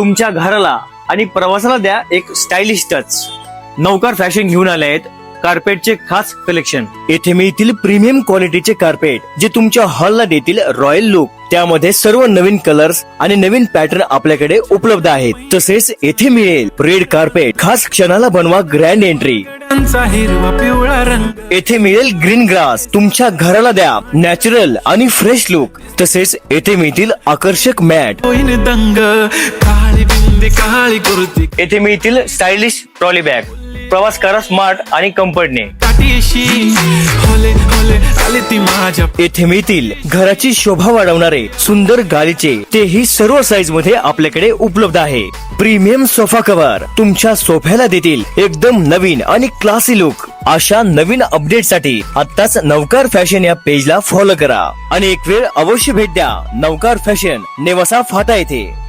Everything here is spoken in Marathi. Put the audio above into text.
तुमच्या घराला आणि प्रवासाला द्या एक स्टायलिश टच. नवकार फॅशन घेऊन आले आहेत कार्पेटचे खास कलेक्शन. येथे मिळतील प्रीमियम क्वालिटीचे कार्पेट जे तुमच्या हॉलला देतील रॉयल लुक. त्यामध्ये सर्व नवीन कलर्स आणि नवीन पॅटर्न आपल्याकडे उपलब्ध आहेत. तसेच येथे मिळेल रेड कार्पेट. खास क्षणाला बनवा ग्रँड एंट्री. हिरवा पिवळा रंग. येथे मिळेल ग्रीन ग्रास. तुमच्या घराला द्या नॅचरल आणि फ्रेश लुक. तसेच येथे मिळतील आकर्षक मॅट. होईन दंग काळी बिंदी काळी कुर्ती. येथे मिळतील स्टायलिश ट्रॉली बॅग. प्रवास करा स्मार्ट आणि कम्फर्टने. काठीशी होले होले आले ती माझ्या. येथे मिळतील घराची शोभा वाढवणारे सुंदर गालीचे. तेही सर्व साईज मध्ये आपल्याकडे उपलब्ध आहे. प्रीमियम सोफा कव्हर तुमच्या सोफ्याला देतील एकदम नवीन आणि क्लासी लुक. अशा नवीन अपडेट साठी आताच नवकार फॅशन या पेजला फॉलो करा आणि एक वेळ अवश्य भेट द्या. नवकार फॅशन नेवासा फाटा येथे.